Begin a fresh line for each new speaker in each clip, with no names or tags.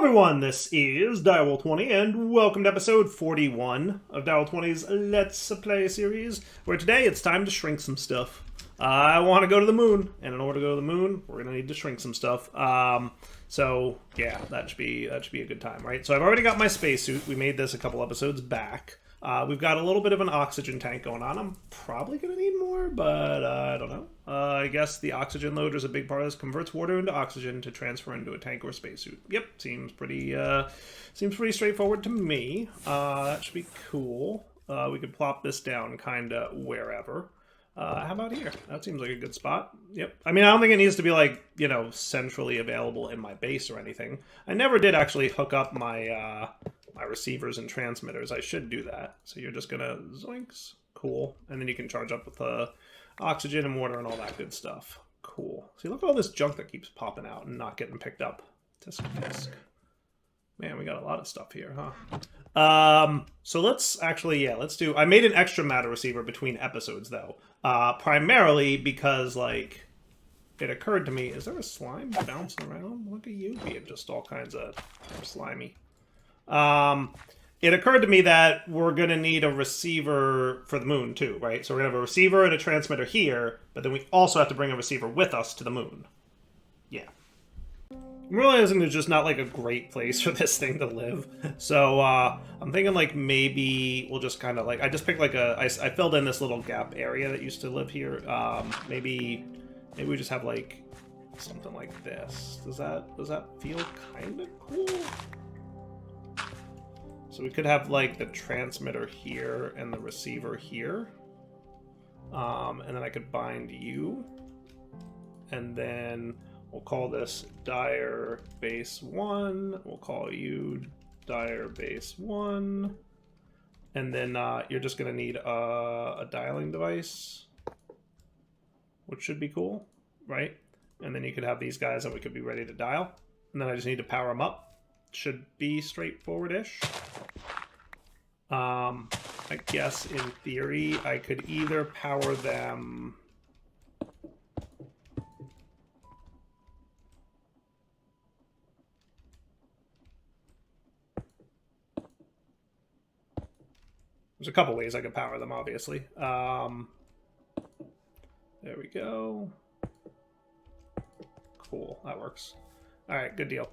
everyone, this is Direwolf20, and welcome to episode 41 of Direwolf20's Let's Play series, where today it's time to shrink some stuff. I want to go to the moon, and in order to go to the moon, we're going to need to shrink some stuff. So, yeah, that should be a good time, right? So I've already got my spacesuit. We made this a couple episodes back. We've got a little bit of an oxygen tank going on. I'm probably going to need more, but I don't know. I guess the oxygen loader is a big part of this. Converts water into oxygen to transfer into a tank or spacesuit. Yep, seems pretty straightforward to me. That should be cool. We could plop this down kind of wherever. How about here? That seems like a good spot. Yep. I mean, I don't think it needs to be, like, you know, centrally available in my base or anything. I never did actually hook up my my receivers and transmitters. I should do that. So you're just gonna zoinks. Cool. And then you can charge up with oxygen and water and all that good stuff. Cool. See, look at all this junk that keeps popping out and not getting picked up. Tisk tisk. Man, we got a lot of stuff here, huh? So let's actually, let's do... I made an extra matter receiver between episodes, though. Primarily because, like, it occurred to me, is there a slime bouncing around? Look at you being just all kinds of slimy. It occurred to me that we're going to need a receiver for the moon, too, right? So we're going to have a receiver and a transmitter here, but then we also have to bring a receiver with us to the moon. Yeah. I'm realizing there's just not, like, a great place for this thing to live. So, I'm thinking, like, maybe we'll just kind of, like... I just picked, like, I filled in this little gap area that used to live here. Maybe we just have, like, something like this. Does that feel kind of cool? So we could have, like, the transmitter here and the receiver here. And then I could bind you. And then we'll call this Dire Base 1. We'll call you Dire Base 1. And then you're just going to need a dialing device, which should be cool, right? And then you could have these guys and we could be ready to dial. And then I just need to power them up. Should be straightforward-ish. I guess in theory I could either power them... There's a couple ways I could power them, obviously. There we go. Cool, that works. Alright, good deal.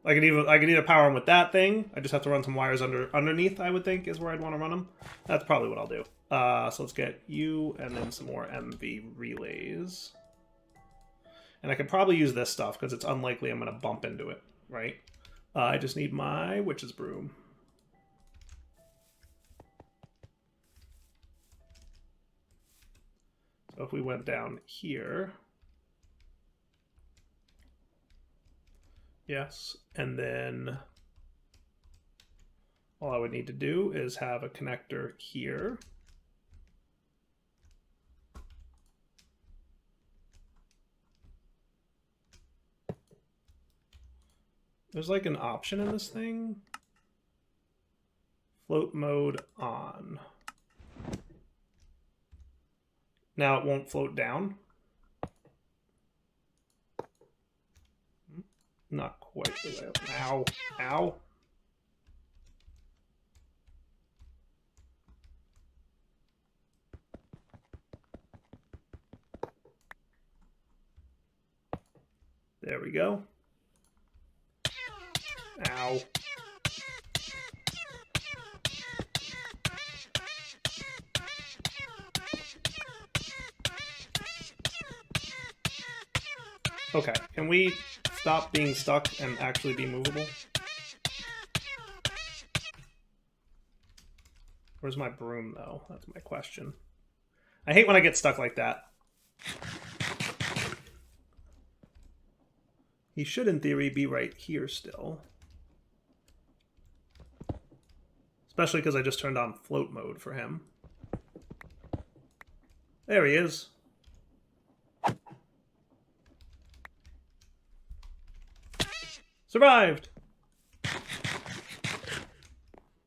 I could either power them with that thing. I just have to run some wires underneath, I would think, is where I'd want to run them. That's probably what I'll do. So let's get you and then some more MV relays. And I could probably use this stuff because it's unlikely I'm going to bump into it, right? I just need my witch's broom. So if we went down here... Yes, and then all I would need to do is have a connector here. There's like an option in this thing. Float mode on. Now it won't float down. Not quite the way. Ow. Ow. There we go. Ow. Okay, can we stop being stuck and actually be movable? Where's my broom, though? That's my question. I hate when I get stuck like that. He should, in theory, be right here still. Especially because I just turned on float mode for him. There he is. Survived!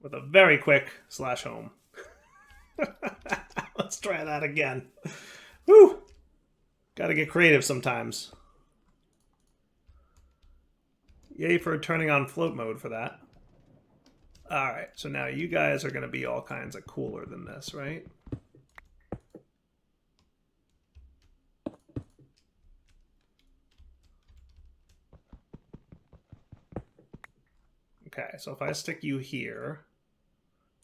With a very quick slash home. Let's try that again. Woo! Gotta get creative sometimes. Yay for turning on float mode for that. Alright, so now you guys are going to be all kinds of cooler than this, right? Okay, so if I stick you here,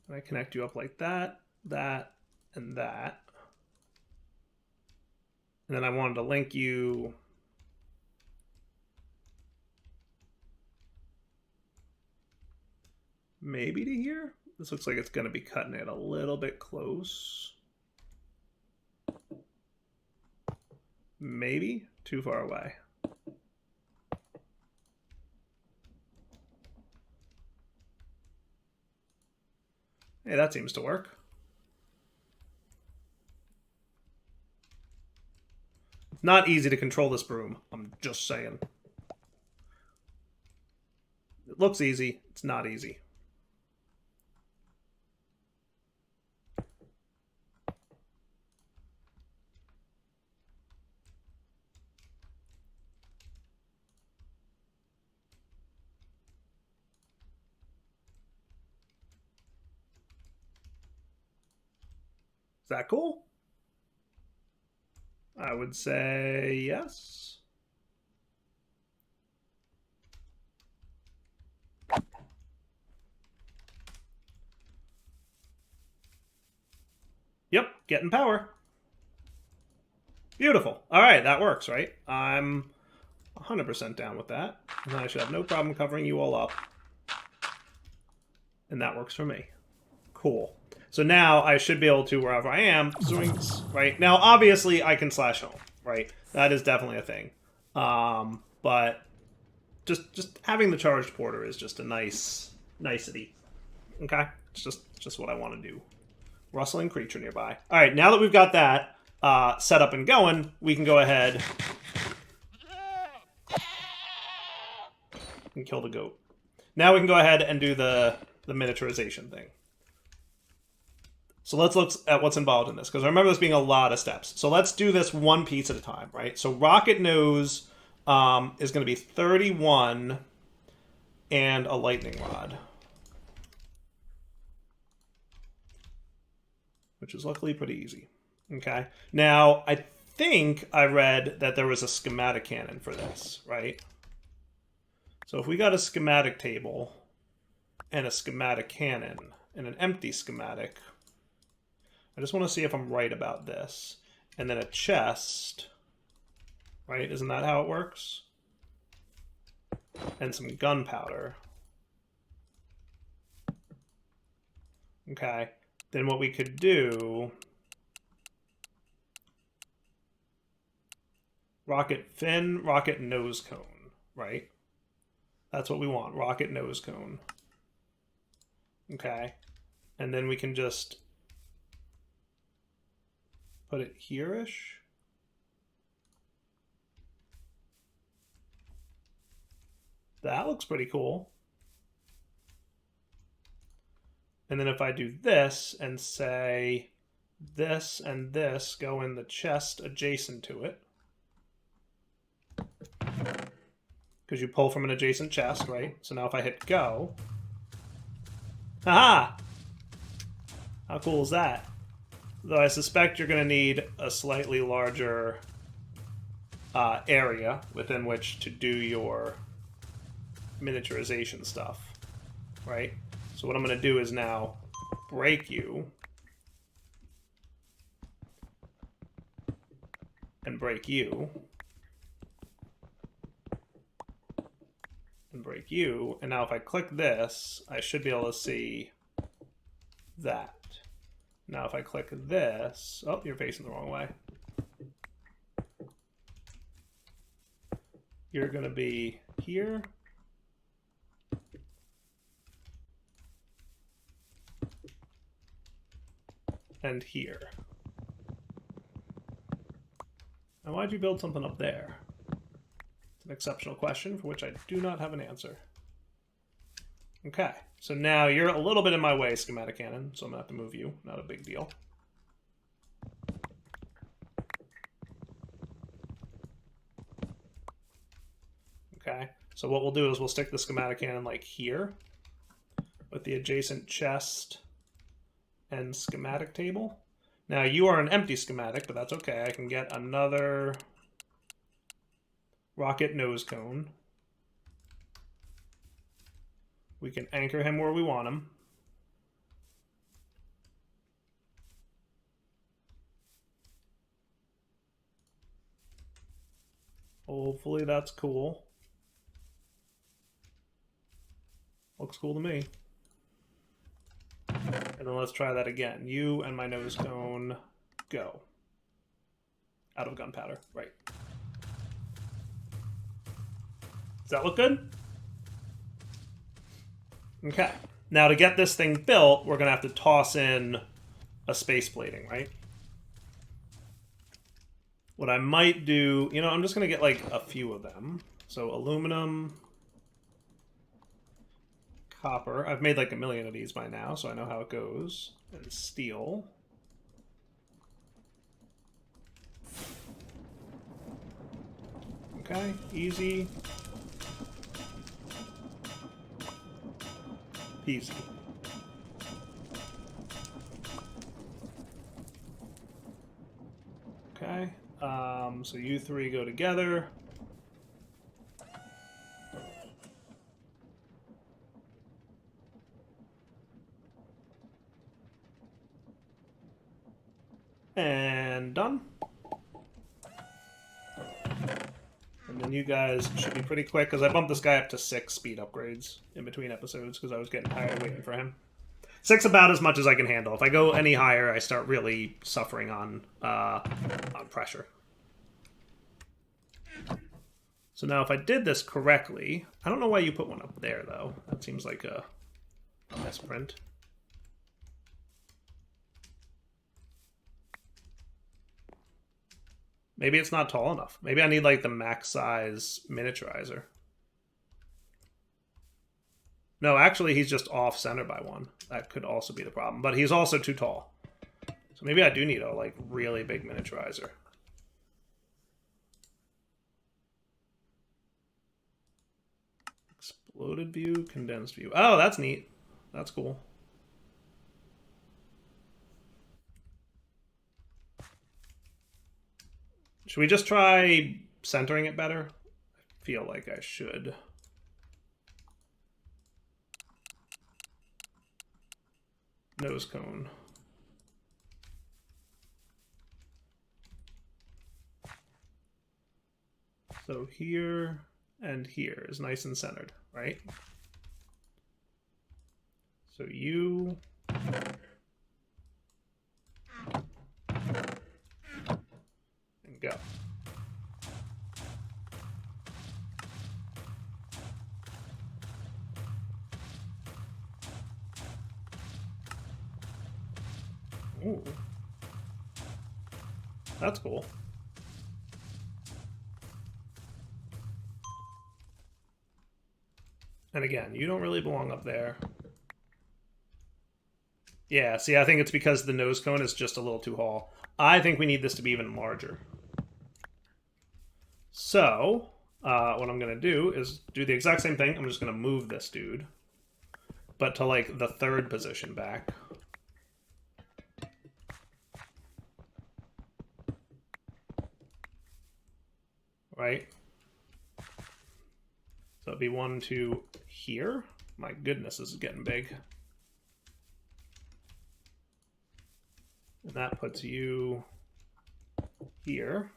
and I connect you up like that, that, and that, and then I wanted to link you maybe to here. This looks like it's going to be cutting it a little bit close. Maybe too far away. Hey, that seems to work. Not easy to control this broom. I'm just saying. It looks easy. It's not easy. Is that cool? I would say yes. Yep, getting power. Beautiful. All right, that works, right? I'm 100% down with that. And I should have no problem covering you all up. And that works for me. Cool. So now I should be able to, wherever I am, zoinks, right? Now, obviously, I can slash home, right? That is definitely a thing. But just having the charged porter is just a nicety. Okay? It's just what I want to do. Rustling creature nearby. All right, now that we've got that set up and going, we can go ahead and kill the goat. Now we can go ahead and do the miniaturization thing. So let's look at what's involved in this, because I remember this being a lot of steps. So let's do this one piece at a time, right? So rocket nose is going to be 31 and a lightning rod, which is luckily pretty easy. Okay. Now, I think I read that there was a schematic cannon for this, right? So if we got a schematic table and a schematic cannon and an empty schematic, I just want to see if I'm right about this. And then a chest, right? Isn't that how it works? And some gunpowder. Okay. Then what we could do... rocket fin, rocket nose cone, right? That's what we want, rocket nose cone. Okay. And then we can just put it here-ish. That looks pretty cool. And then if I do this and say this and this go in the chest adjacent to it, because you pull from an adjacent chest, right? So now if I hit go, haha! How cool is that? Though I suspect you're going to need a slightly larger area within which to do your miniaturization stuff, right? So what I'm going to do is now break you and break you and break you, and now if I click this, I should be able to see that. Now if I click this, oh, you're facing the wrong way. You're going to be here. And here. Now why'd you build something up there? It's an exceptional question for which I do not have an answer. Okay, so now you're a little bit in my way, schematic cannon, so I'm going to have to move you. Not a big deal. Okay, So what we'll do is we'll stick the schematic cannon like here with the adjacent chest and schematic table. Now you are an empty schematic, but that's okay. I can get another rocket nose cone. We can anchor him where we want him. Hopefully that's cool. Looks cool to me. And then let's try that again. You and my nose cone, go. Out of gunpowder, right. Does that look good? Okay. Now to get this thing built, we're going to have to toss in a space plating, right? What I might do, you know, I'm just going to get like a few of them. So aluminum, copper. I've made like a million of these by now, so I know how it goes. And steel. Okay, easy. Peasy. Okay, so you three go together. And done. And then you guys should be pretty quick, because I bumped this guy up to 6 speed upgrades in between episodes, because I was getting tired of waiting for him. 6 about as much as I can handle. If I go any higher, I start really suffering on pressure. So now if I did this correctly, I don't know why you put one up there, though. That seems like a misprint. Maybe it's not tall enough. Maybe I need like the max size miniaturizer. No, actually he's just off center by 1. That could also be the problem. But he's also too tall. So maybe I do need a like really big miniaturizer. Exploded view, condensed view. Oh, that's neat. That's cool. Should we just try centering it better? I feel like I should. Nose cone. So here and here is nice and centered, right? So you... and go. Ooh. That's cool. And again, you don't really belong up there. Yeah, see, I think it's because the nose cone is just a little too tall. I think we need this to be even larger. So, what I'm going to do is do the exact same thing. I'm just going to move this dude, but to like the 3rd position back. Right? So it'd be 1, 2 here. My goodness, this is getting big. And that puts you here.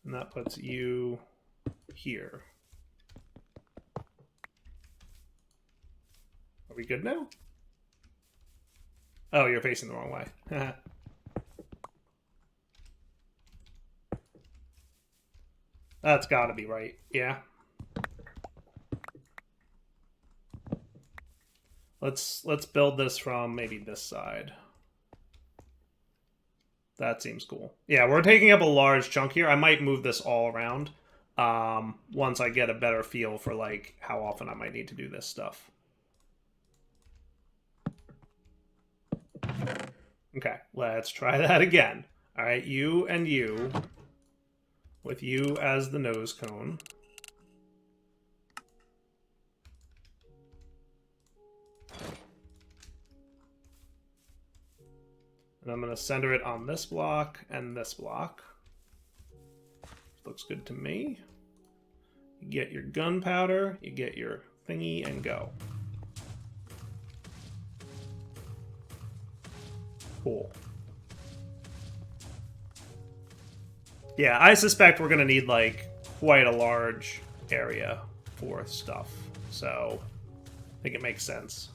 And that puts you here. Are we good now? Oh, you're facing the wrong way. That's gotta be right. Yeah. Let's build this from maybe this side. That seems cool. Yeah, we're taking up a large chunk here. I might move this all around once I get a better feel for like how often I might need to do this stuff. Okay, let's try that again. All right, you and you with you as the nose cone. And I'm going to center it on this block and this block. Looks good to me. You get your gunpowder, you get your thingy, and go. Cool. Yeah, I suspect we're going to need, like, quite a large area for stuff. So, I think it makes sense.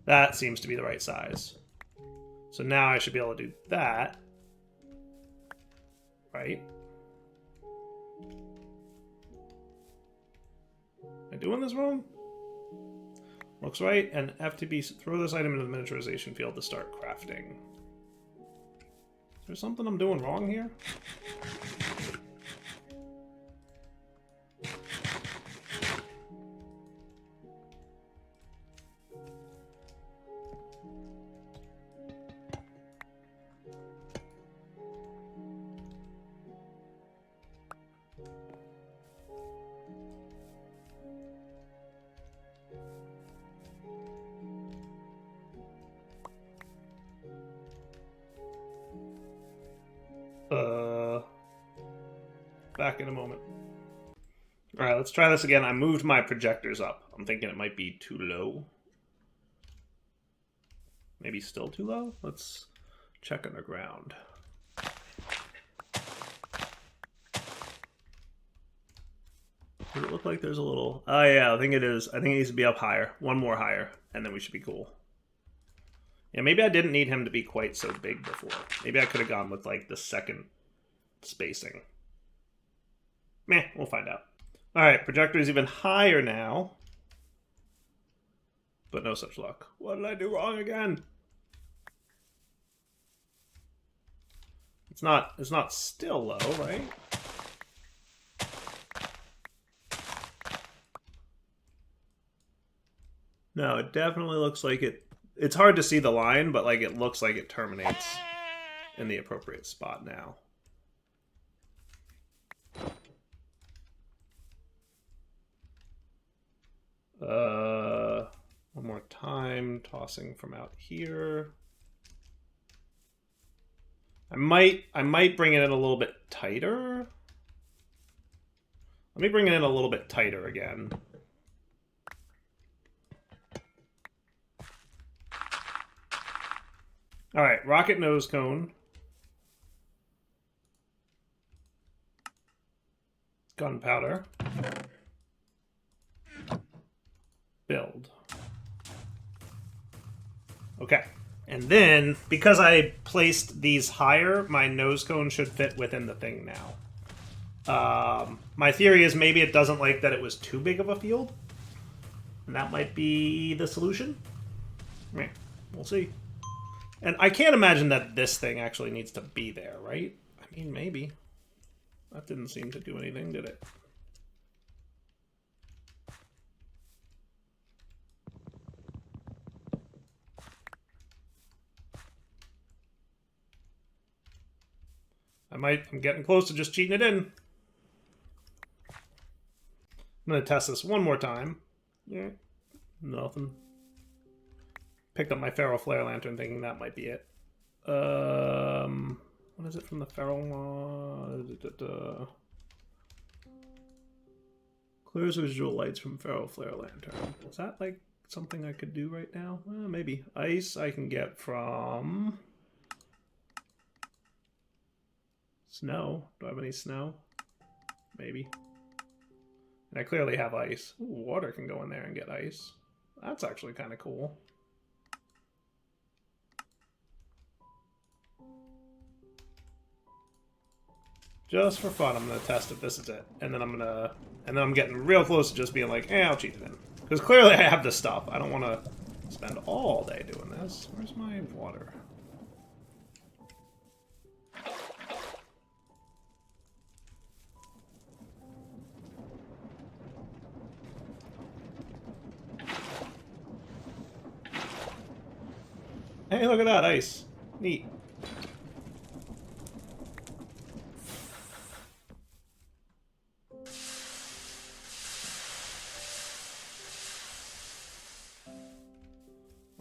That seems to be the right size. So now I should be able to do that. Right? Am I doing this wrong? Looks right. And FTB, throw this item into the miniaturization field to start crafting. Is there something I'm doing wrong here? Back in a moment. Alright, let's try this again. I moved my projectors up. I'm thinking it might be too low. Maybe still too low? Let's check underground. Does it look like there's a little... Oh yeah, I think it is. I think it needs to be up higher. One more higher, and then we should be cool. Yeah, maybe I didn't need him to be quite so big before. Maybe I could have gone with, like, the second spacing. Meh, we'll find out. Alright, projector is even higher now. But no such luck. What did I do wrong again? It's not still low, right? No, it definitely looks like it... It's hard to see the line, but like it looks like it terminates in the appropriate spot now. One more time, tossing from out here. I might bring it in a little bit tighter. Let me bring it in a little bit tighter again. All right, rocket nose cone. Gunpowder. Build. Okay. And then, because I placed these higher, my nose cone should fit within the thing now. My theory is maybe it doesn't like that it was too big of a field. And that might be the solution. Yeah, we'll see. And I can't imagine that this thing actually needs to be there, right? I mean, maybe. That didn't seem to do anything, did it? I'm getting close to just cheating it in. I'm going to test this one more time. Yeah, nothing. Picked up my Feral Flare Lantern thinking that might be it. What is it from the Feral? Clears visual lights from Feral Flare Lantern. Is that like something I could do right now? Maybe. Ice I can get from... Snow. Do I have any snow? Maybe. And I clearly have ice. Ooh, water can go in there and get ice. That's actually kind of cool. Just for fun, I'm gonna test if this is it. And then I'm getting real close to just being like, I'll cheat it in. Because clearly I have the stuff. I don't want to spend all day doing this. Where's my water? Hey, look at that, ice. Neat.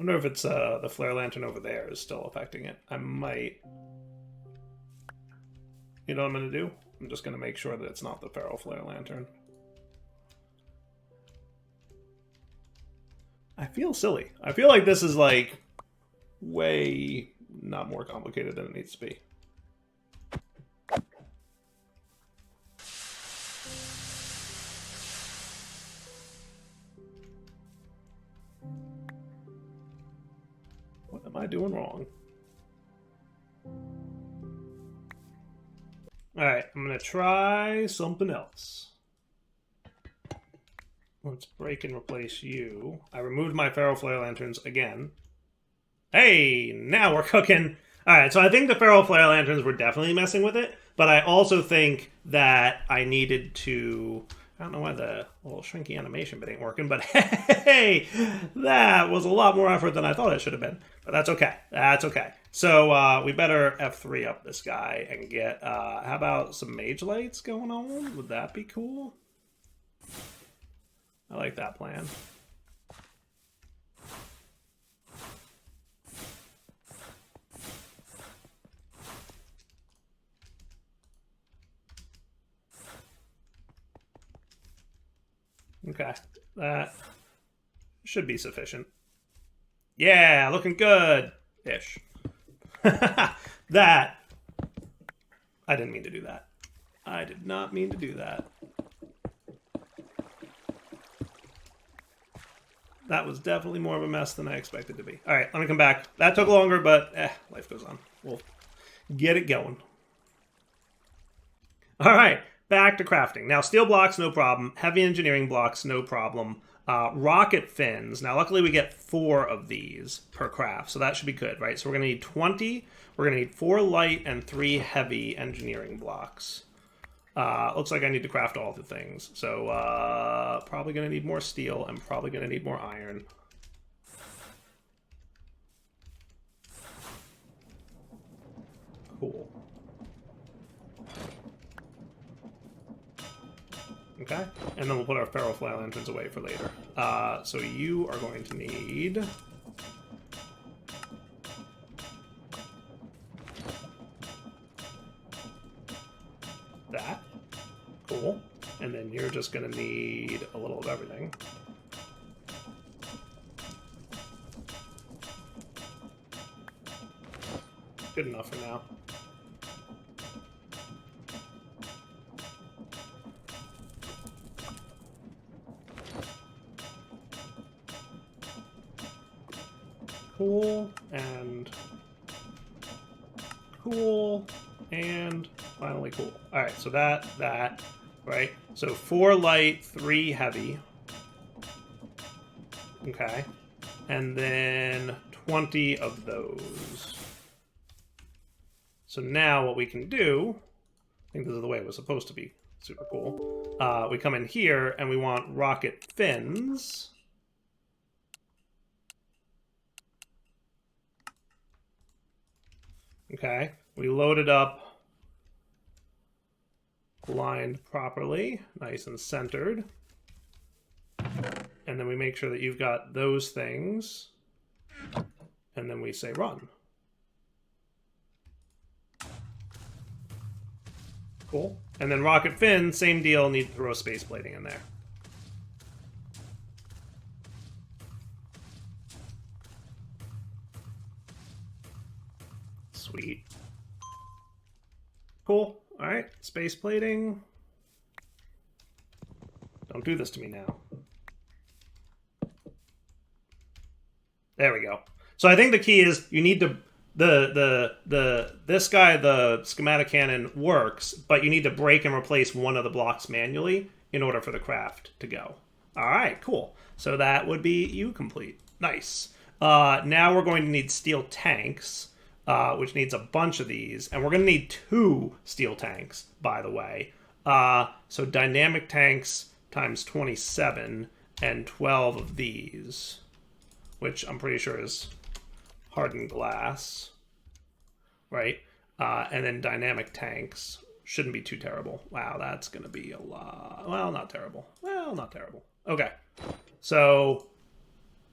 wonder if it's the flare lantern over there is still affecting it. I might... You know what I'm going to do? I'm just going to make sure that it's not the ferro flare lantern. I feel silly. I feel like this is like way not more complicated than it needs to be. What am I doing wrong? Alright, I'm going to try something else. Let's break and replace you. I removed my ferro flare lanterns again. Hey, now we're cooking. Alright, so I think the ferro flare lanterns were definitely messing with it, but I also think that I needed to... I don't know why the little shrinky animation bit ain't working, but hey, that was a lot more effort than I thought it should have been. But that's okay. That's okay. So we better F3 up this guy and get, how about some mage lights going on? Would that be cool? I like that plan. Okay, that should be sufficient. Yeah, looking good-ish. That. I didn't mean to do that. I did not mean to do that. That was definitely more of a mess than I expected to be. All right, let me come back. That took longer, but life goes on. We'll get it going. All right, back to crafting. Now, steel blocks, no problem. Heavy engineering blocks, no problem. Rocket fins. Now, luckily, we get 4 of these per craft, so that should be good, right? So we're going to need 20. We're going to need 4 light and 3 heavy engineering blocks. Looks like I need to craft all the things. So, probably going to need more steel. I'm probably going to need more iron. Cool. Okay, and then we'll put our ferro flare lanterns away for later. So you are going to need... that. Cool. And then you're just going to need a little of everything. Good enough for now. Cool, and cool, and finally cool. All right, so that, right? So 4 light, 3 heavy. Okay. And then 20 of those. So now what we can do, I think this is the way it was supposed to be, super cool. We come in here and we want rocket fins. Okay, we load it up, aligned properly, nice and centered. And then we make sure that you've got those things. And then we say run. Cool. And then rocket fin, same deal, need to throw space plating in there. Sweet. Cool. All right, space plating. Don't do this to me now. There we go. So I think the key is you need to this guy, the schematic cannon works, but you need to break and replace one of the blocks manually in order for the craft to go. All right, cool. So that would be you complete. Nice. Now we're going to need steel tanks. Which needs a bunch of these. And we're going to need 2 steel tanks, by the way. So dynamic tanks times 27 and 12 of these, which I'm pretty sure is hardened glass, right? And then dynamic tanks shouldn't be too terrible. Wow, that's going to be a lot. Well, not terrible. Well, not terrible. Okay. So...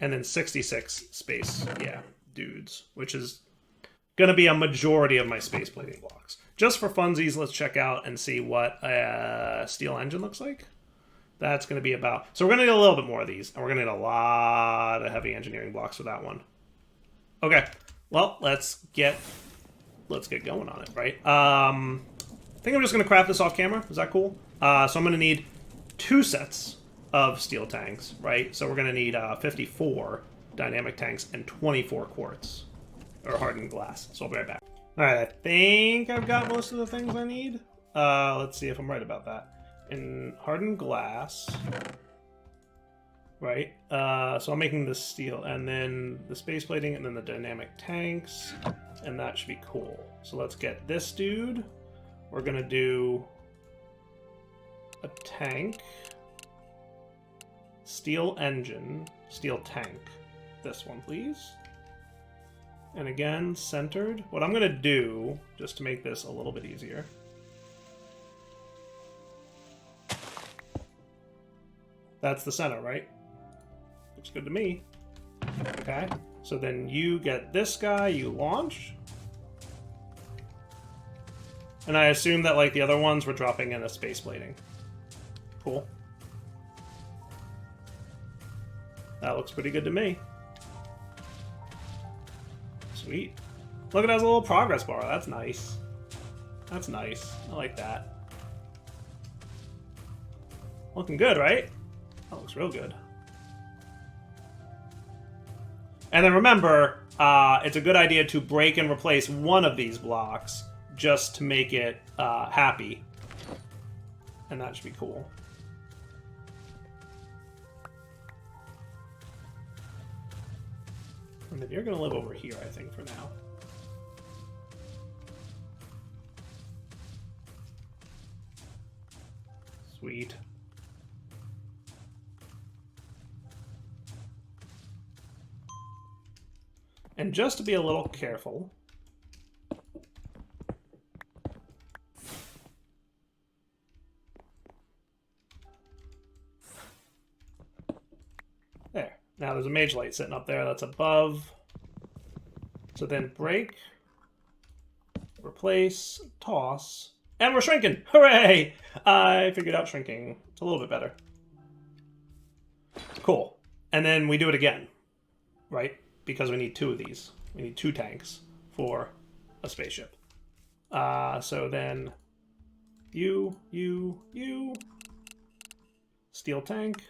and then 66 space, dudes, which is going to be a majority of my space plating blocks. Just for funsies, let's check out and see what a steel engine looks like. That's going to be about... So we're going to need a little bit more of these, and we're going to need a lot of heavy engineering blocks for that one. Okay, well, let's get going on it, right? I think I'm just going to craft this off camera. Is that cool? So I'm going to need 2 sets of steel tanks, right? So we're going to need 54 dynamic tanks and 24 quartz, or hardened glass. So I'll be right back. All right, I think I've got most of the things I need. Let's see if I'm right about that. In hardened glass, right? So I'm making the steel, and then the space plating, and then the dynamic tanks, and that should be cool. So let's get this dude. We're gonna do a tank, steel engine, steel tank. This one, please. And again, centered. What I'm going to do, just to make this a little bit easier. That's the center, right? Looks good to me. Okay. So then you get this guy, you launch. And I assume that, like, the other ones were dropping in a space plating. Cool. That looks pretty good to me. Sweet. Look, it has a little progress bar. That's nice. That's nice. I like that. Looking good, right? That looks real good. And then remember, it's a good idea to break and replace one of these blocks just to make it happy. And that should be cool. And then you're going to live over here, I think, for now. Sweet. And just to be a little careful, there. Now there's a mage light sitting up there that's above. So then break, replace, toss, and we're shrinking. Hooray! I figured out shrinking. It's a little bit better. Cool. And then we do it again, right? Because we need 2 of these. We need 2 tanks for a spaceship. So then you. Steel tank.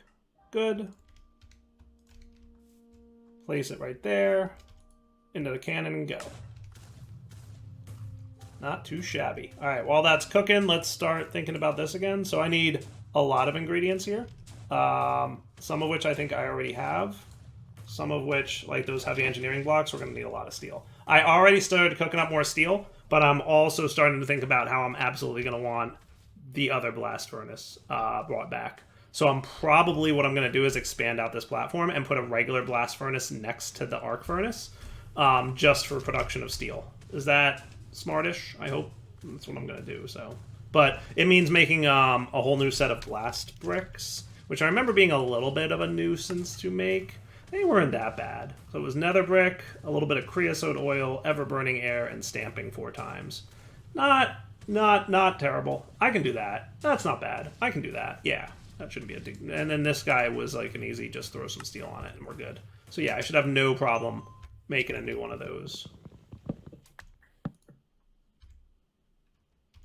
Good. Place it right there. Into the cannon and go. Not too shabby. All right, while that's cooking, let's start thinking about this again. So I need a lot of ingredients here. Some of which I think I already have. Some of which, like those heavy engineering blocks, we're going to need a lot of steel. I already started cooking up more steel, but I'm also starting to think about how I'm absolutely going to want the other blast furnace brought back. So I'm probably, what I'm going to do is expand out this platform and put a regular blast furnace next to the arc furnace, just for production of steel. Is that smartish? I hope that's what I'm going to do. So, but it means making a whole new set of blast bricks, which I remember being a little bit of a nuisance to make. They weren't that bad. So it was nether brick, a little bit of creosote oil, ever-burning air, and stamping 4 times. Not terrible. I can do that. That's not bad. I can do that. Yeah, that shouldn't be a big... And then this guy was like an easy, just throw some steel on it and we're good. So yeah, I should have no problem making a new one of those.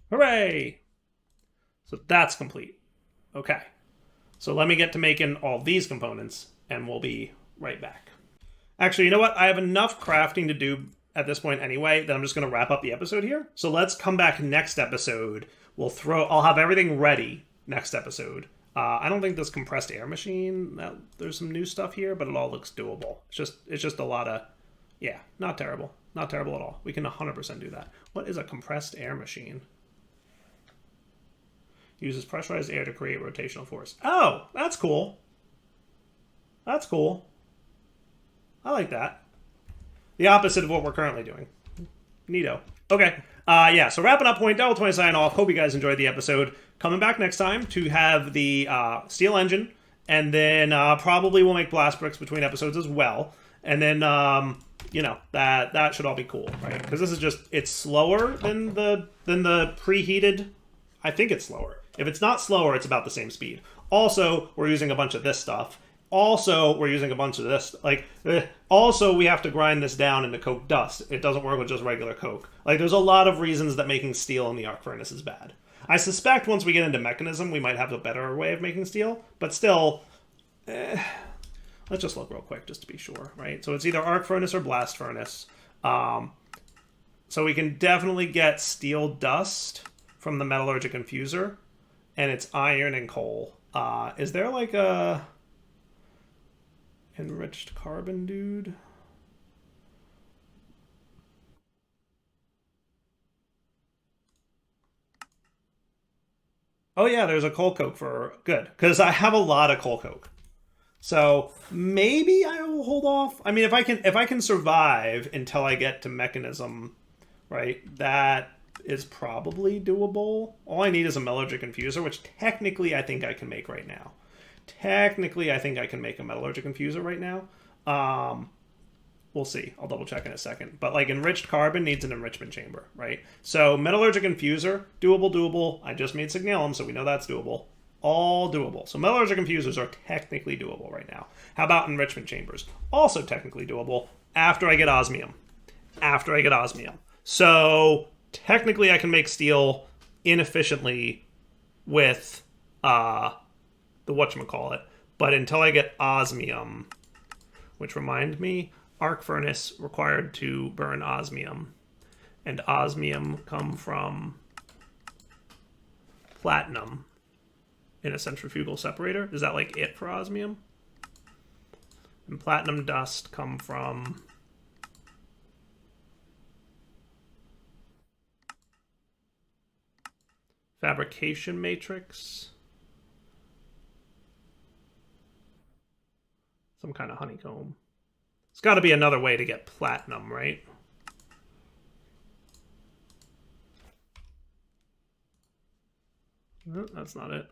Hooray! So that's complete. Okay. So let me get to making all these components and we'll be right back. Actually, you know what? I have enough crafting to do at this point anyway that I'm just going to wrap up the episode here. So let's come back next episode. I'll have everything ready next episode. I don't think this compressed air machine, there's some new stuff here, but it all looks doable. It's just a lot of, yeah, not terrible. Not terrible at all. We can 100% do that. What is a compressed air machine? Uses pressurized air to create rotational force. Oh, that's cool. That's cool. I like that. The opposite of what we're currently doing. Neato. Okay. Yeah, so wrapping up point, Devil 20 sign off. Hope you guys enjoyed the episode. Coming back next time to have the steel engine And then probably we'll make blast bricks between episodes as well. And then, you know, that should all be cool, right? Because this is just, it's slower than the preheated. I think it's slower. If it's not slower, it's about the same speed. Also, we're using a bunch of this stuff. Also, we're using a bunch of this. Also, we have to grind this down into coke dust. It doesn't work with just regular coke. Like, there's a lot of reasons that making steel in the arc furnace is bad. I suspect once we get into mechanism, we might have a better way of making steel. But still, let's just look real quick just to be sure, right? So it's either arc furnace or blast furnace. So we can definitely get steel dust from the metallurgic infuser. And it's iron and coal. Is there like a enriched carbon dude? Oh yeah, there's a coal coke for good, because I have a lot of coal coke. So maybe I will hold off. I mean, if I can survive until I get to mechanism, right? That is probably doable. All I need is a metallurgic infuser, which technically I think I can make right now. Technically, I think I can make a metallurgic infuser right now. We'll see. I'll double check in a second. But like enriched carbon needs an enrichment chamber, right? So metallurgic infuser, doable. I just made signalum, so we know that's doable. All doable. So metallurgic infusers are technically doable right now. How about enrichment chambers? Also technically doable after I get osmium. So technically I can make steel inefficiently with the whatchamacallit. But until I get osmium, which remind me, arc furnace required to burn osmium. And osmium come from platinum in a centrifugal separator. Is that like it for osmium? And platinum dust come from fabrication matrix. Some kind of honeycomb. It's got to be another way to get platinum, right? No, that's not it.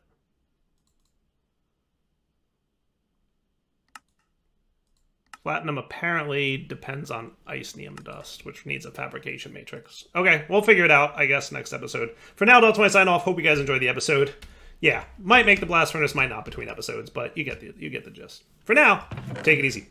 Platinum apparently depends on isnium dust, which needs a fabrication matrix. Okay, we'll figure it out, I guess, next episode. For now, Del20 sign off. Hope you guys enjoyed the episode. Yeah, might make the blast furnace, might not between episodes, but you get the gist. For now, take it easy.